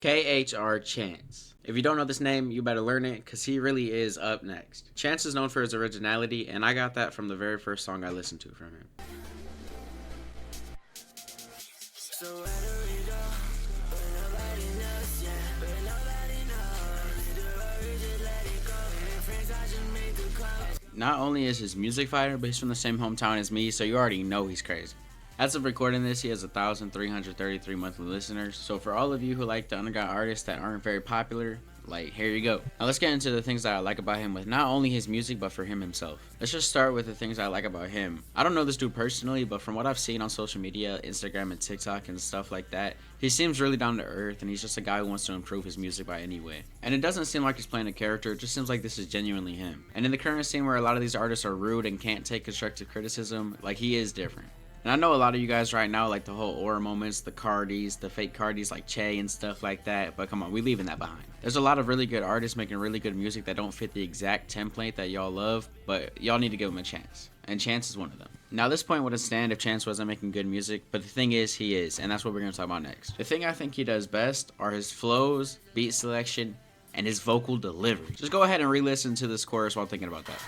KHR Chance. If you don't know this name, you better learn it because he really is up next. Chance is known for his originality, and I got that from the very first song I listened to from him. Not only is his music fire, but he's from the same hometown as me, so you already know he's crazy. As of recording this, he has 1,333 monthly listeners, so for all of you who like the underground artists that aren't very popular, like, here you go. Now let's get into the things that I like about him with not only his music, but for him himself. Let's just start with the things I like about him. I don't know this dude personally, but from what I've seen on social media, Instagram and TikTok and stuff like that, he seems really down to earth, and he's just a guy who wants to improve his music by any way. And it doesn't seem like he's playing a character, it just seems like this is genuinely him. And in the current scene where a lot of these artists are rude and can't take constructive criticism, like, he is different. And I know a lot of you guys right now like the whole aura moments, the Cardis, the fake Cardis like Che and stuff like that, but come on, we leaving that behind. There's a lot of really good artists making really good music that don't fit the exact template that y'all love, but y'all need to give them a chance. And Chance is one of them. Now this point wouldn't stand if Chance wasn't making good music, but the thing is, he is, and that's what we're going to talk about next. The thing I think he does best are his flows, beat selection, and his vocal delivery. Just go ahead and re-listen to this chorus while thinking about that.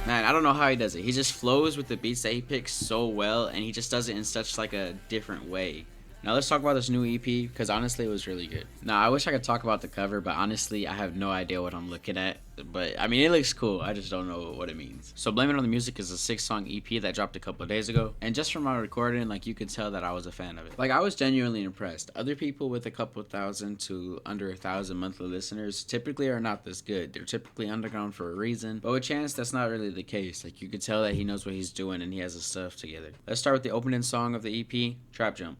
Man, I don't know how he does it. He just flows with the beats that he picks so well, and he just does it in such like a different way. Now let's talk about this new EP, because honestly it was really good. Now I wish I could talk about the cover, but honestly I have no idea what I'm looking at. But I mean, it looks cool, I just don't know what it means. So Blame It On The Music is a 6-song EP that dropped a couple of days ago, and just from my recording, like, you could tell that I was a fan of it. Like, I was genuinely impressed. Other people with a couple thousand to under 1,000 monthly listeners typically are not this good. They're typically underground for a reason, but with Chance that's not really the case. Like, you could tell that he knows what he's doing and he has his stuff together. Let's start with the opening song of the EP, Trap Jump.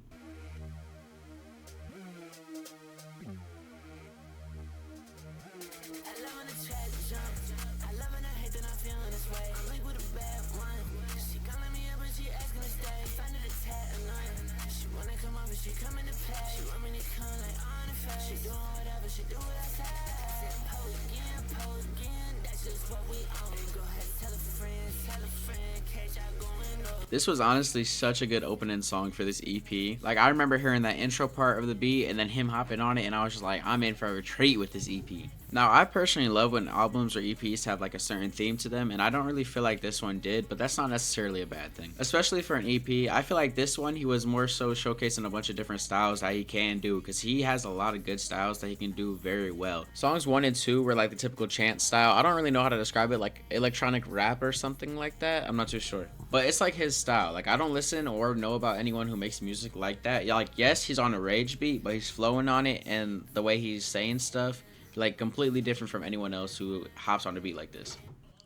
This was honestly such a good opening song for this EP. Like, I remember hearing that intro part of the beat and then him hopping on it, and I was just like, I'm in for a treat with this EP. Now, I personally love when albums or EPs have like a certain theme to them, and I don't really feel like this one did, but that's not necessarily a bad thing. Especially for an EP, I feel like this one, he was more so showcasing a bunch of different styles that he can do, because he has a lot of good styles that he can do very well. Songs 1 and 2 were like the typical Chance style. I don't really know how to describe it, like electronic rap or something like that. I'm not too sure. But it's like his style. Like, I don't listen or know about anyone who makes music like that. Yeah, like, yes, he's on a rage beat, but he's flowing on it, and the way he's saying stuff, like, completely different from anyone else who hops on a beat like this.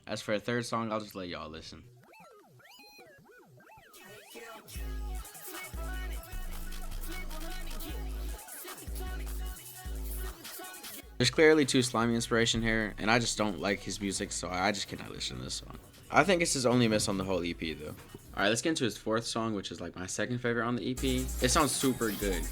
As for a third song, I'll just let y'all listen. There's clearly too slimy inspiration here, and I just don't like his music, so I just cannot listen to this song. I think it's his only miss on the whole EP though. Alright, let's get into his fourth song, which is like my second favorite on the EP. It sounds super good.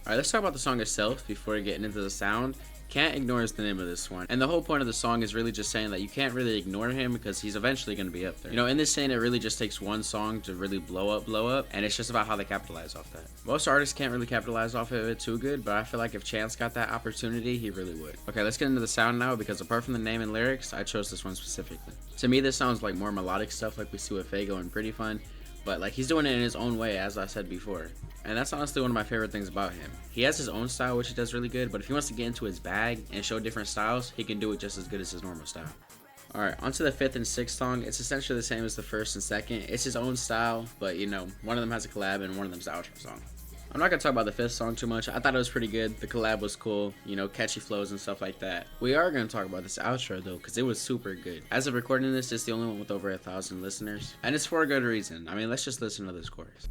Alright, let's talk about the song itself before getting into the sound. Can't Ignore is the name of this one. And the whole point of the song is really just saying that you can't really ignore him because he's eventually going to be up there. You know, in this scene, it really just takes one song to really blow up, and it's just about how they capitalize off that. Most artists can't really capitalize off of it too good, but I feel like if Chance got that opportunity, he really would. Okay, let's get into the sound now, because apart from the name and lyrics, I chose this one specifically. To me, this sounds like more melodic stuff like we see with Fago and Pretty Fun, but like, he's doing it in his own way, as I said before. And that's honestly one of my favorite things about him. He has his own style, which he does really good, but if he wants to get into his bag and show different styles, he can do it just as good as his normal style. Alright, onto the fifth and sixth song. It's essentially the same as the first and second. It's his own style, but you know, one of them has a collab and one of them's the outro song. I'm not gonna talk about the fifth song too much. I thought it was pretty good. The collab was cool, you know, catchy flows and stuff like that. We are gonna talk about this outro though, because it was super good. As of recording this, it's the only one with over 1,000 listeners, and it's for a good reason. I mean, let's just listen to this chorus.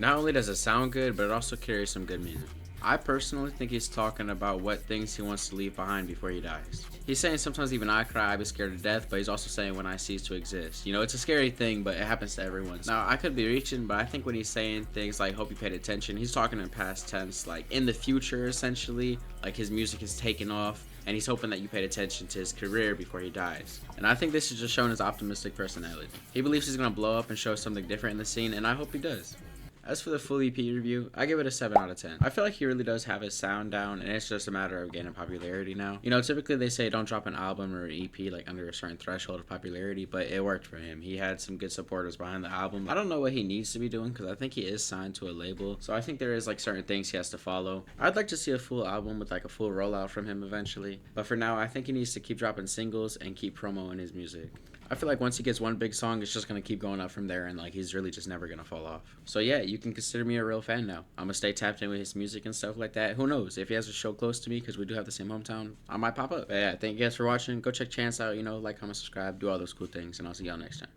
Not only does it sound good, but it also carries some good meaning. I personally think he's talking about what things he wants to leave behind before he dies. He's saying sometimes even I cry, I be scared to death, but he's also saying when I cease to exist. You know, it's a scary thing, but it happens to everyone. Now, I could be reaching, but I think when he's saying things like hope you paid attention, he's talking in past tense, like in the future essentially, like his music is taking off, and he's hoping that you paid attention to his career before he dies. And I think this is just showing his optimistic personality. He believes he's gonna blow up and show something different in the scene, and I hope he does. As for the full EP review, I give it a 7 out of 10. I feel like he really does have his sound down, and it's just a matter of gaining popularity now. You know, typically they say don't drop an album or an EP like under a certain threshold of popularity, but it worked for him. He had some good supporters behind the album. I don't know what he needs to be doing because I think he is signed to a label, so I think there is like certain things he has to follow. I'd like to see a full album with like a full rollout from him eventually, but for now I think he needs to keep dropping singles and keep promoting his music. I feel like once he gets one big song, it's just gonna keep going up from there, and like he's really just never gonna fall off. So yeah, you can consider me a real fan now. I'm gonna stay tapped in with his music and stuff like that. Who knows? If he has a show close to me, because we do have the same hometown, I might pop up. But yeah, thank you guys for watching. Go check Chance out. You know, like, comment, subscribe, do all those cool things, and I'll see y'all next time.